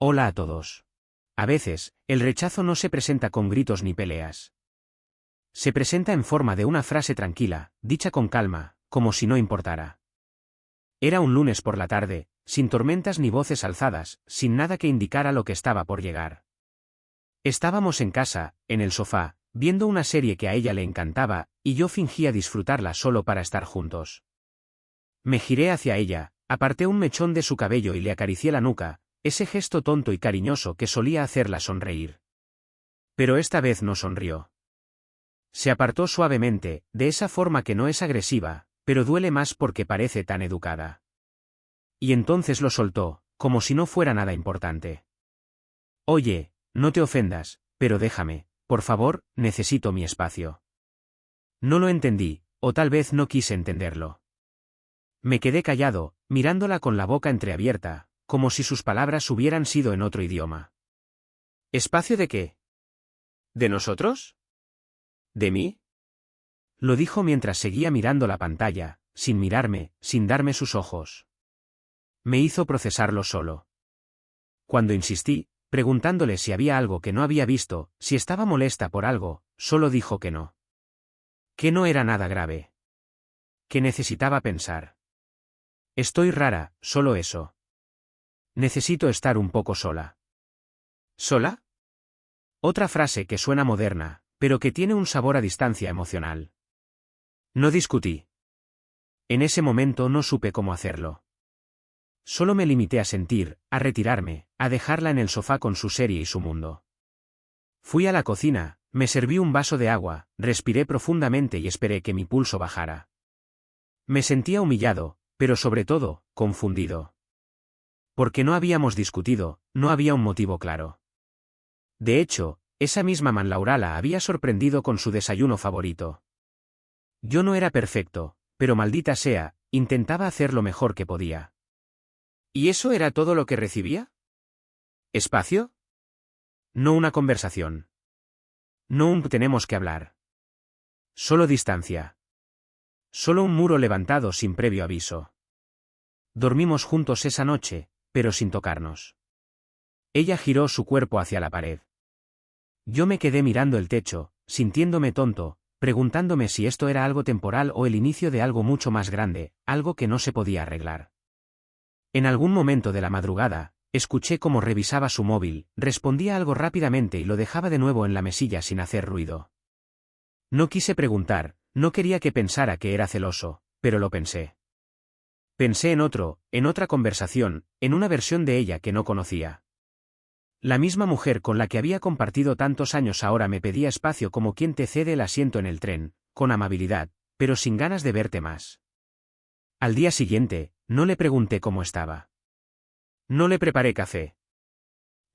Hola a todos. A veces, el rechazo no se presenta con gritos ni peleas. Se presenta en forma de una frase tranquila, dicha con calma, como si no importara. Era un lunes por la tarde, sin tormentas ni voces alzadas, sin nada que indicara lo que estaba por llegar. Estábamos en casa, en el sofá, viendo una serie que a ella le encantaba, y yo fingía disfrutarla solo para estar juntos. Me giré hacia ella, aparté un mechón de su cabello y le acaricié la nuca, ese gesto tonto y cariñoso que solía hacerla sonreír. Pero esta vez no sonrió. Se apartó suavemente, de esa forma que no es agresiva, pero duele más porque parece tan educada. Y entonces lo soltó, como si no fuera nada importante. Oye, no te ofendas, pero déjame, por favor, necesito mi espacio. No lo entendí, o tal vez no quise entenderlo. Me quedé callado, mirándola con la boca entreabierta, como si sus palabras hubieran sido en otro idioma. ¿Espacio de qué? ¿De nosotros? ¿De mí? Lo dijo mientras seguía mirando la pantalla, sin mirarme, sin darme sus ojos. Me hizo procesarlo solo. Cuando insistí, preguntándole si había algo que no había visto, si estaba molesta por algo, solo dijo que no. Que no era nada grave. Que necesitaba pensar. Estoy rara, solo eso. Necesito estar un poco sola. ¿Sola? Otra frase que suena moderna, pero que tiene un sabor a distancia emocional. No discutí. En ese momento no supe cómo hacerlo. Solo me limité a sentir, a retirarme, a dejarla en el sofá con su serie y su mundo. Fui a la cocina, me serví un vaso de agua, respiré profundamente y esperé que mi pulso bajara. Me sentía humillado, pero sobre todo, confundido. Porque no habíamos discutido, no había un motivo claro. De hecho, esa misma Manlaura la había sorprendido con su desayuno favorito. Yo no era perfecto, pero maldita sea, intentaba hacer lo mejor que podía. ¿Y eso era todo lo que recibía? ¿Espacio? No una conversación. No un tenemos que hablar. Solo distancia. Solo un muro levantado sin previo aviso. Dormimos juntos esa noche, pero sin tocarnos. Ella giró su cuerpo hacia la pared. Yo me quedé mirando el techo, sintiéndome tonto, preguntándome si esto era algo temporal o el inicio de algo mucho más grande, algo que no se podía arreglar. En algún momento de la madrugada, escuché cómo revisaba su móvil, respondía algo rápidamente y lo dejaba de nuevo en la mesilla sin hacer ruido. No quise preguntar, no quería que pensara que era celoso, pero lo pensé. Pensé en otra conversación, en una versión de ella que no conocía. La misma mujer con la que había compartido tantos años ahora me pedía espacio como quien te cede el asiento en el tren, con amabilidad, pero sin ganas de verte más. Al día siguiente, no le pregunté cómo estaba. No le preparé café.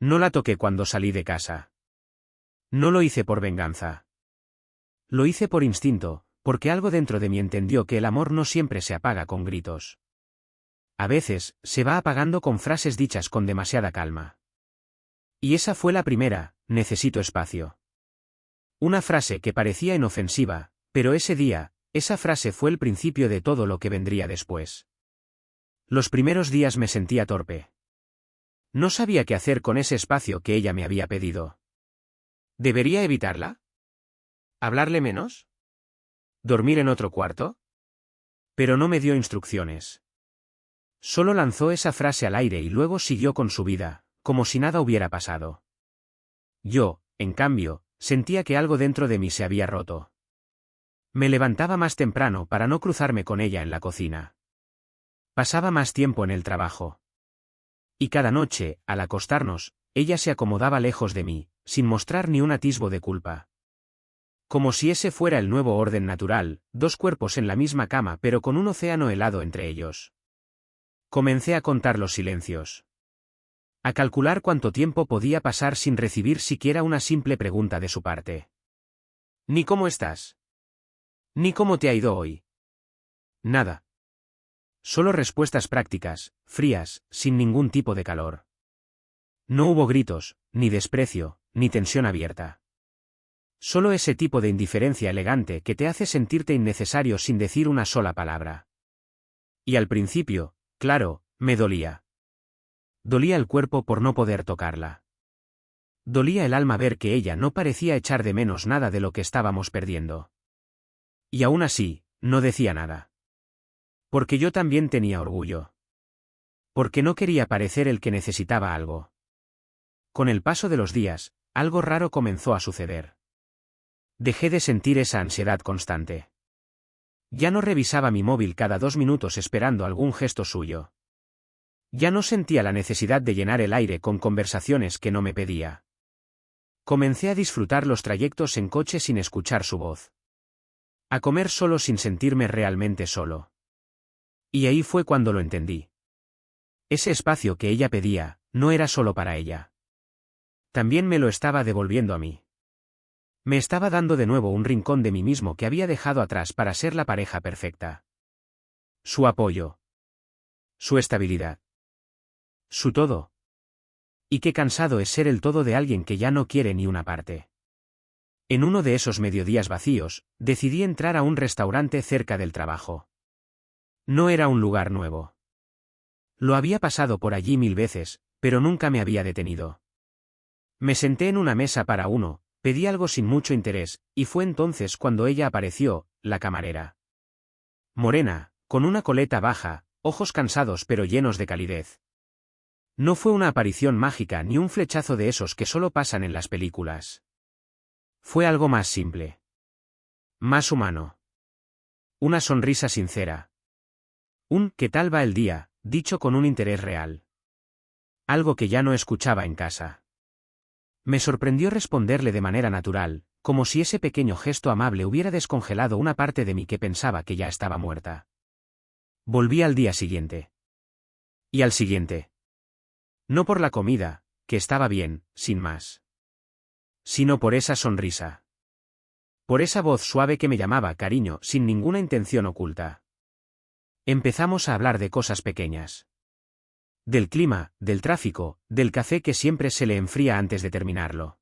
No la toqué cuando salí de casa. No lo hice por venganza. Lo hice por instinto, porque algo dentro de mí entendió que el amor no siempre se apaga con gritos. A veces, se va apagando con frases dichas con demasiada calma. Y esa fue la primera, necesito espacio. Una frase que parecía inofensiva, pero ese día, esa frase fue el principio de todo lo que vendría después. Los primeros días me sentía torpe. No sabía qué hacer con ese espacio que ella me había pedido. ¿Debería evitarla? ¿Hablarle menos? ¿Dormir en otro cuarto? Pero no me dio instrucciones. Solo lanzó esa frase al aire y luego siguió con su vida, como si nada hubiera pasado. Yo, en cambio, sentía que algo dentro de mí se había roto. Me levantaba más temprano para no cruzarme con ella en la cocina. Pasaba más tiempo en el trabajo. Y cada noche, al acostarnos, ella se acomodaba lejos de mí, sin mostrar ni un atisbo de culpa. Como si ese fuera el nuevo orden natural, dos cuerpos en la misma cama pero con un océano helado entre ellos. Comencé a contar los silencios. A calcular cuánto tiempo podía pasar sin recibir siquiera una simple pregunta de su parte. Ni cómo estás. Ni cómo te ha ido hoy. Nada. Solo respuestas prácticas, frías, sin ningún tipo de calor. No hubo gritos, ni desprecio, ni tensión abierta. Solo ese tipo de indiferencia elegante que te hace sentirte innecesario sin decir una sola palabra. Y al principio, claro, me dolía. Dolía el cuerpo por no poder tocarla. Dolía el alma ver que ella no parecía echar de menos nada de lo que estábamos perdiendo. Y aún así, no decía nada. Porque yo también tenía orgullo. Porque no quería parecer el que necesitaba algo. Con el paso de los días, algo raro comenzó a suceder. Dejé de sentir esa ansiedad constante. Ya no revisaba mi móvil cada 2 minutos esperando algún gesto suyo. Ya no sentía la necesidad de llenar el aire con conversaciones que no me pedía. Comencé a disfrutar los trayectos en coche sin escuchar su voz. A comer solo sin sentirme realmente solo. Y ahí fue cuando lo entendí. Ese espacio que ella pedía, no era solo para ella. También me lo estaba devolviendo a mí. Me estaba dando de nuevo un rincón de mí mismo que había dejado atrás para ser la pareja perfecta. Su apoyo. Su estabilidad. Su todo. Y qué cansado es ser el todo de alguien que ya no quiere ni una parte. En uno de esos mediodías vacíos, decidí entrar a un restaurante cerca del trabajo. No era un lugar nuevo. Lo había pasado por allí 1000 veces, pero nunca me había detenido. Me senté en una mesa para uno, pedí algo sin mucho interés, y fue entonces cuando ella apareció, la camarera. Morena, con una coleta baja, ojos cansados pero llenos de calidez. No fue una aparición mágica ni un flechazo de esos que solo pasan en las películas. Fue algo más simple. Más humano. Una sonrisa sincera. ¿Qué tal va el día?, dicho con un interés real. Algo que ya no escuchaba en casa. Me sorprendió responderle de manera natural, como si ese pequeño gesto amable hubiera descongelado una parte de mí que pensaba que ya estaba muerta. Volví al día siguiente. Y al siguiente. No por la comida, que estaba bien, sin más. Sino por esa sonrisa. Por esa voz suave que me llamaba cariño sin ninguna intención oculta. Empezamos a hablar de cosas pequeñas. Del clima, del tráfico, del café que siempre se le enfría antes de terminarlo.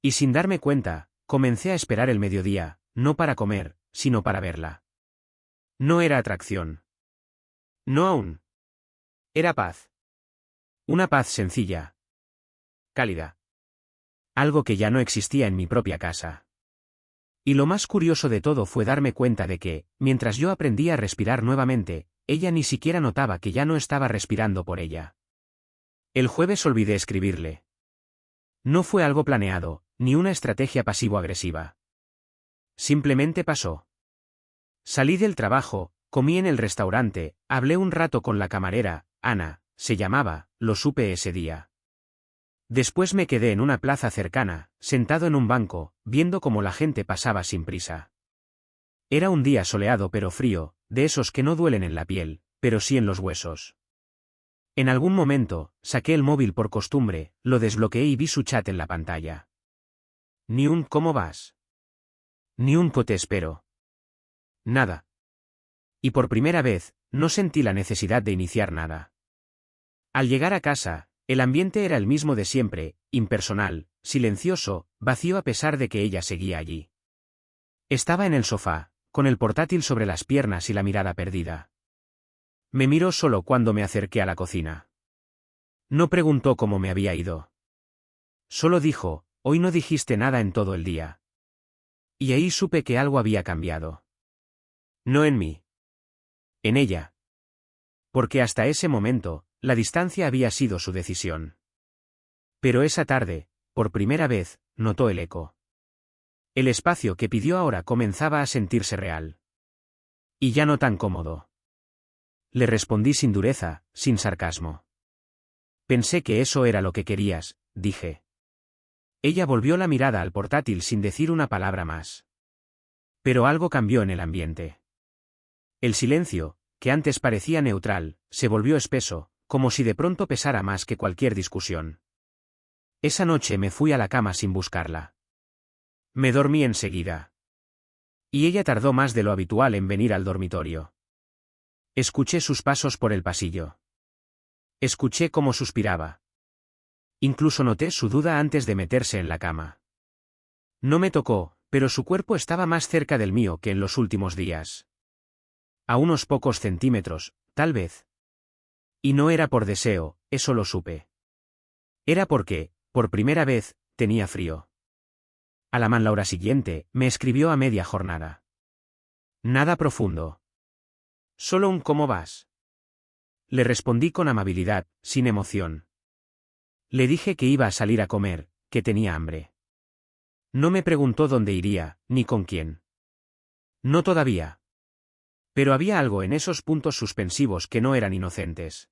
Y sin darme cuenta, comencé a esperar el mediodía, no para comer, sino para verla. No era atracción. No aún. Era paz. Una paz sencilla. Cálida. Algo que ya no existía en mi propia casa. Y lo más curioso de todo fue darme cuenta de que, mientras yo aprendía a respirar nuevamente, ella ni siquiera notaba que ya no estaba respirando por ella. El jueves olvidé escribirle. No fue algo planeado, ni una estrategia pasivo-agresiva. Simplemente pasó. Salí del trabajo, comí en el restaurante, hablé un rato con la camarera, Ana, se llamaba, lo supe ese día. Después me quedé en una plaza cercana, sentado en un banco, viendo cómo la gente pasaba sin prisa. Era un día soleado pero frío, de esos que no duelen en la piel, pero sí en los huesos. En algún momento, saqué el móvil por costumbre, lo desbloqueé y vi su chat en la pantalla. Ni un ¿cómo vas? Ni un te espero. Nada. Y por primera vez, no sentí la necesidad de iniciar nada. Al llegar a casa, el ambiente era el mismo de siempre, impersonal, silencioso, vacío a pesar de que ella seguía allí. Estaba en el sofá, con el portátil sobre las piernas y la mirada perdida. Me miró solo cuando me acerqué a la cocina. No preguntó cómo me había ido. Solo dijo, hoy no dijiste nada en todo el día. Y ahí supe que algo había cambiado. No en mí. En ella. Porque hasta ese momento, la distancia había sido su decisión. Pero esa tarde, por primera vez, notó el eco. El espacio que pidió ahora comenzaba a sentirse real. Y ya no tan cómodo. Le respondí sin dureza, sin sarcasmo. Pensé que eso era lo que querías, dije. Ella volvió la mirada al portátil sin decir una palabra más. Pero algo cambió en el ambiente. El silencio, que antes parecía neutral, se volvió espeso, como si de pronto pesara más que cualquier discusión. Esa noche me fui a la cama sin buscarla. Me dormí enseguida. Y ella tardó más de lo habitual en venir al dormitorio. Escuché sus pasos por el pasillo. Escuché cómo suspiraba. Incluso noté su duda antes de meterse en la cama. No me tocó, pero su cuerpo estaba más cerca del mío que en los últimos días. A unos pocos centímetros, tal vez. Y no era por deseo, eso lo supe. Era porque, por primera vez, tenía frío. A la hora siguiente, me escribió a media jornada. Nada profundo. Solo un ¿cómo vas? Le respondí con amabilidad, sin emoción. Le dije que iba a salir a comer, que tenía hambre. No me preguntó dónde iría, ni con quién. No todavía. Pero había algo en esos puntos suspensivos que no eran inocentes.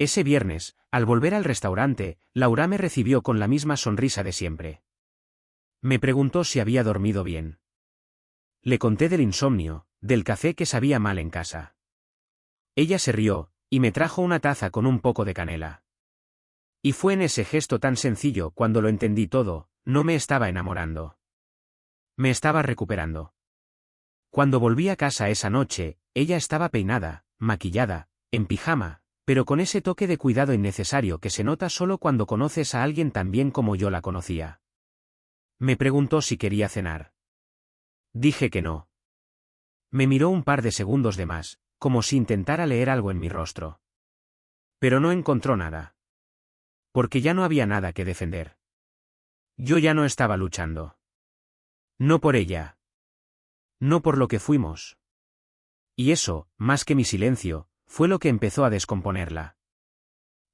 Ese viernes, al volver al restaurante, Laura me recibió con la misma sonrisa de siempre. Me preguntó si había dormido bien. Le conté del insomnio, del café que sabía mal en casa. Ella se rió, y me trajo una taza con un poco de canela. Y fue en ese gesto tan sencillo cuando lo entendí todo, no me estaba enamorando. Me estaba recuperando. Cuando volví a casa esa noche, ella estaba peinada, maquillada, en pijama, pero con ese toque de cuidado innecesario que se nota solo cuando conoces a alguien tan bien como yo la conocía. Me preguntó si quería cenar. Dije que no. Me miró un par de segundos de más, como si intentara leer algo en mi rostro. Pero no encontró nada. Porque ya no había nada que defender. Yo ya no estaba luchando. No por ella. No por lo que fuimos. Y eso, más que mi silencio, fue lo que empezó a descomponerla.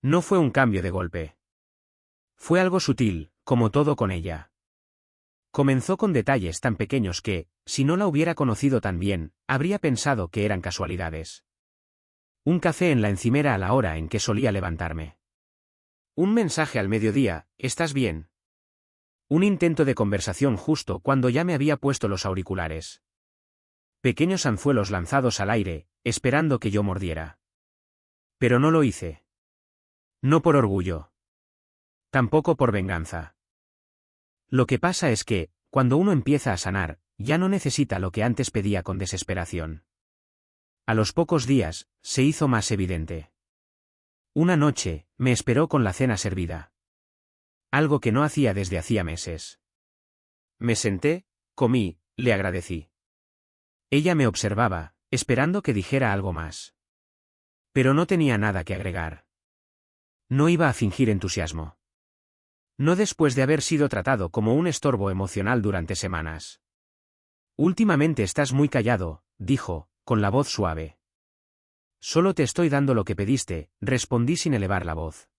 No fue un cambio de golpe. Fue algo sutil, como todo con ella. Comenzó con detalles tan pequeños que, si no la hubiera conocido tan bien, habría pensado que eran casualidades. Un café en la encimera a la hora en que solía levantarme. Un mensaje al mediodía, ¿estás bien? Un intento de conversación justo cuando ya me había puesto los auriculares. Pequeños anzuelos lanzados al aire, esperando que yo mordiera. Pero no lo hice. No por orgullo. Tampoco por venganza. Lo que pasa es que, cuando uno empieza a sanar, ya no necesita lo que antes pedía con desesperación. A los pocos días, se hizo más evidente. Una noche, me esperó con la cena servida. Algo que no hacía desde hacía meses. Me senté, comí, le agradecí. Ella me observaba, esperando que dijera algo más. Pero no tenía nada que agregar. No iba a fingir entusiasmo. No después de haber sido tratado como un estorbo emocional durante semanas. Últimamente estás muy callado, dijo, con la voz suave. Solo te estoy dando lo que pediste, respondí sin elevar la voz.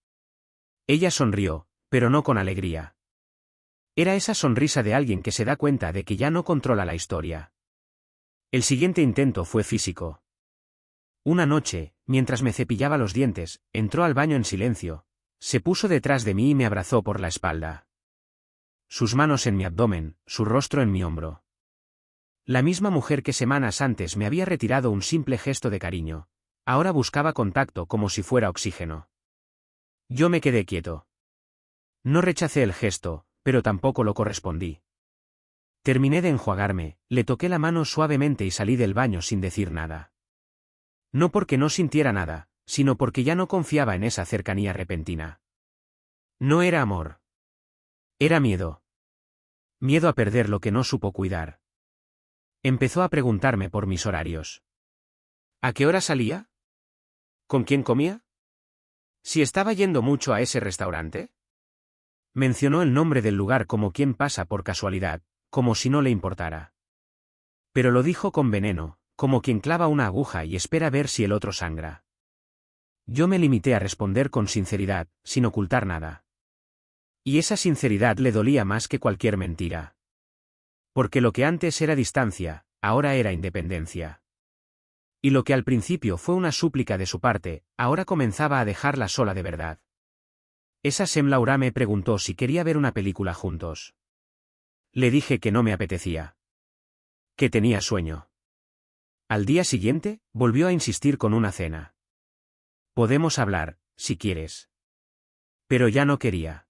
Ella sonrió, pero no con alegría. Era esa sonrisa de alguien que se da cuenta de que ya no controla la historia. El siguiente intento fue físico. Una noche, mientras me cepillaba los dientes, entró al baño en silencio, se puso detrás de mí y me abrazó por la espalda. Sus manos en mi abdomen, su rostro en mi hombro. La misma mujer que semanas antes me había retirado un simple gesto de cariño, ahora buscaba contacto como si fuera oxígeno. Yo me quedé quieto. No rechacé el gesto, pero tampoco lo correspondí. Terminé de enjuagarme, le toqué la mano suavemente y salí del baño sin decir nada. No porque no sintiera nada, sino porque ya no confiaba en esa cercanía repentina. No era amor. Era miedo. Miedo a perder lo que no supo cuidar. Empezó a preguntarme por mis horarios. ¿A qué hora salía? ¿Con quién comía? ¿Si estaba yendo mucho a ese restaurante? Mencionó el nombre del lugar como quien pasa por casualidad, como si no le importara. Pero lo dijo con veneno, como quien clava una aguja y espera ver si el otro sangra. Yo me limité a responder con sinceridad, sin ocultar nada. Y esa sinceridad le dolía más que cualquier mentira. Porque lo que antes era distancia, ahora era independencia. Y lo que al principio fue una súplica de su parte, ahora comenzaba a dejarla sola de verdad. Esa Laura me preguntó si quería ver una película juntos. Le dije que no me apetecía. Que tenía sueño. Al día siguiente, volvió a insistir con una cena. Podemos hablar, si quieres. Pero ya no quería.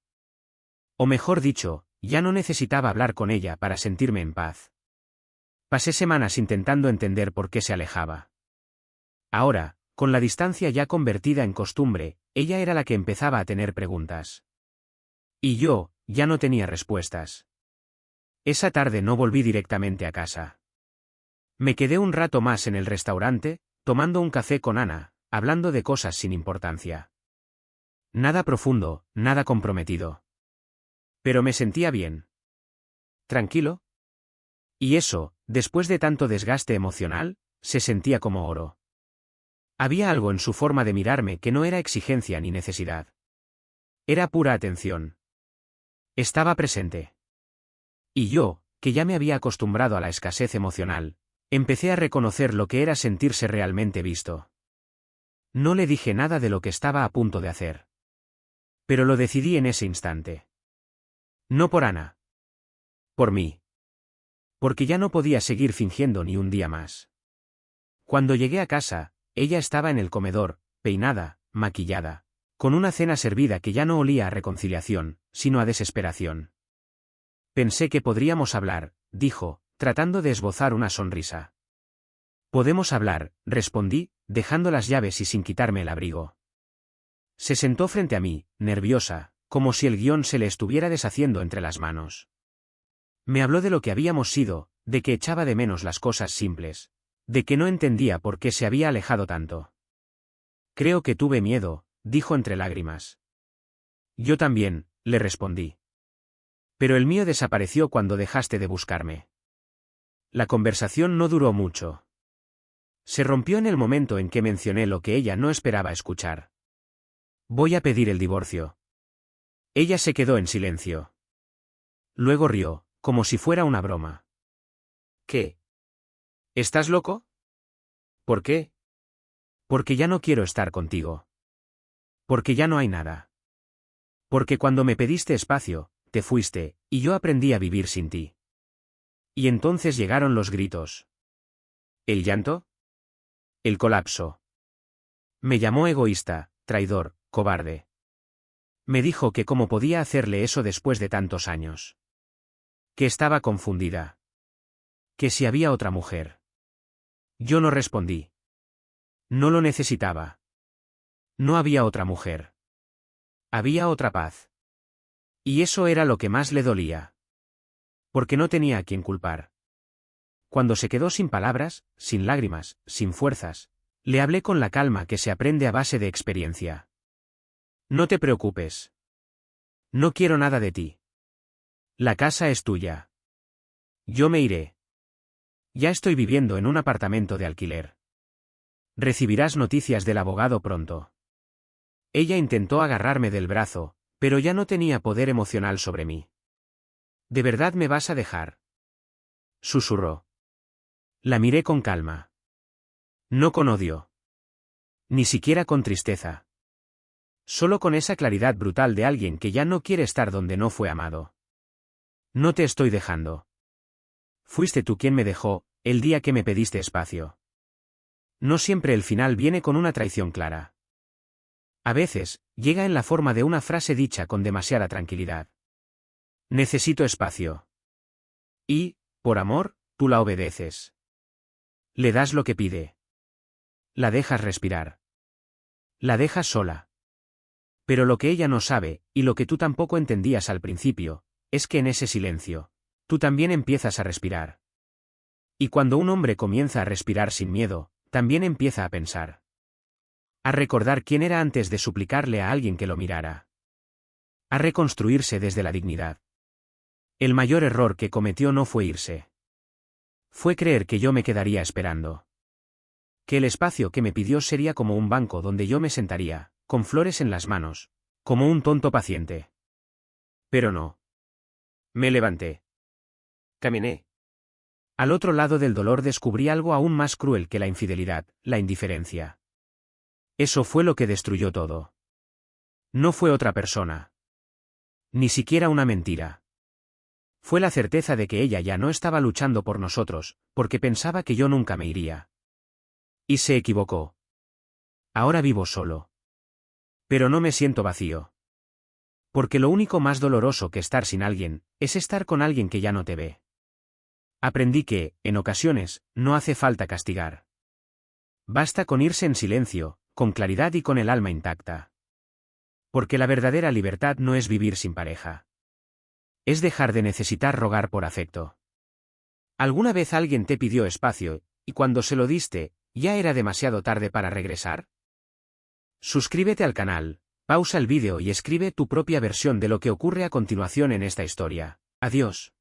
O mejor dicho, ya no necesitaba hablar con ella para sentirme en paz. Pasé semanas intentando entender por qué se alejaba. Ahora, con la distancia ya convertida en costumbre, ella era la que empezaba a tener preguntas. Y yo, ya no tenía respuestas. Esa tarde no volví directamente a casa. Me quedé un rato más en el restaurante, tomando un café con Ana, hablando de cosas sin importancia. Nada profundo, nada comprometido. Pero me sentía bien. ¿Tranquilo? Y eso, después de tanto desgaste emocional, se sentía como oro. Había algo en su forma de mirarme que no era exigencia ni necesidad. Era pura atención. Estaba presente. Y yo, que ya me había acostumbrado a la escasez emocional, empecé a reconocer lo que era sentirse realmente visto. No le dije nada de lo que estaba a punto de hacer. Pero lo decidí en ese instante. No por Ana. Por mí. Porque ya no podía seguir fingiendo ni un día más. Cuando llegué a casa, ella estaba en el comedor, peinada, maquillada, con una cena servida que ya no olía a reconciliación, sino a desesperación. Pensé que podríamos hablar, dijo, tratando de esbozar una sonrisa. Podemos hablar, respondí, dejando las llaves y sin quitarme el abrigo. Se sentó frente a mí, nerviosa, como si el guión se le estuviera deshaciendo entre las manos. Me habló de lo que habíamos sido, de que echaba de menos las cosas simples, de que no entendía por qué se había alejado tanto. Creo que tuve miedo, dijo entre lágrimas. Yo también, le respondí. Pero el mío desapareció cuando dejaste de buscarme. La conversación no duró mucho. Se rompió en el momento en que mencioné lo que ella no esperaba escuchar. Voy a pedir el divorcio. Ella se quedó en silencio. Luego rió, como si fuera una broma. ¿Qué? ¿Estás loco? ¿Por qué? Porque ya no quiero estar contigo. Porque ya no hay nada. Porque cuando me pediste espacio, te fuiste, y yo aprendí a vivir sin ti. Y entonces llegaron los gritos. ¿El llanto? El colapso. Me llamó egoísta, traidor, cobarde. Me dijo que cómo podía hacerle eso después de tantos años. Que estaba confundida. Que si había otra mujer. Yo no respondí. No lo necesitaba. No había otra mujer. Había otra paz. Y eso era lo que más le dolía. Porque no tenía a quien culpar. Cuando se quedó sin palabras, sin lágrimas, sin fuerzas, le hablé con la calma que se aprende a base de experiencia. No te preocupes. No quiero nada de ti. La casa es tuya. Yo me iré. Ya estoy viviendo en un apartamento de alquiler. Recibirás noticias del abogado pronto. Ella intentó agarrarme del brazo, pero ya no tenía poder emocional sobre mí. ¿De verdad me vas a dejar? Susurró. La miré con calma. No con odio. Ni siquiera con tristeza. Solo con esa claridad brutal de alguien que ya no quiere estar donde no fue amado. No te estoy dejando. Fuiste tú quien me dejó, el día que me pediste espacio. No siempre el final viene con una traición clara. A veces, llega en la forma de una frase dicha con demasiada tranquilidad. Necesito espacio. Y, por amor, tú la obedeces. Le das lo que pide. La dejas respirar. La dejas sola. Pero lo que ella no sabe, y lo que tú tampoco entendías al principio, es que en ese silencio, tú también empiezas a respirar. Y cuando un hombre comienza a respirar sin miedo, también empieza a pensar. A recordar quién era antes de suplicarle a alguien que lo mirara. A reconstruirse desde la dignidad. El mayor error que cometió no fue irse. Fue creer que yo me quedaría esperando. Que el espacio que me pidió sería como un banco donde yo me sentaría, con flores en las manos, como un tonto paciente. Pero no. Me levanté. Caminé. Al otro lado del dolor descubrí algo aún más cruel que la infidelidad, la indiferencia. Eso fue lo que destruyó todo. No fue otra persona. Ni siquiera una mentira. Fue la certeza de que ella ya no estaba luchando por nosotros, porque pensaba que yo nunca me iría. Y se equivocó. Ahora vivo solo. Pero no me siento vacío. Porque lo único más doloroso que estar sin alguien, es estar con alguien que ya no te ve. Aprendí que, en ocasiones, no hace falta castigar. Basta con irse en silencio, con claridad y con el alma intacta. Porque la verdadera libertad no es vivir sin pareja. Es dejar de necesitar rogar por afecto. ¿Alguna vez alguien te pidió espacio, y cuando se lo diste, ya era demasiado tarde para regresar? Suscríbete al canal, Pausa el vídeo y escribe tu propia versión de lo que ocurre a continuación en esta historia. Adiós.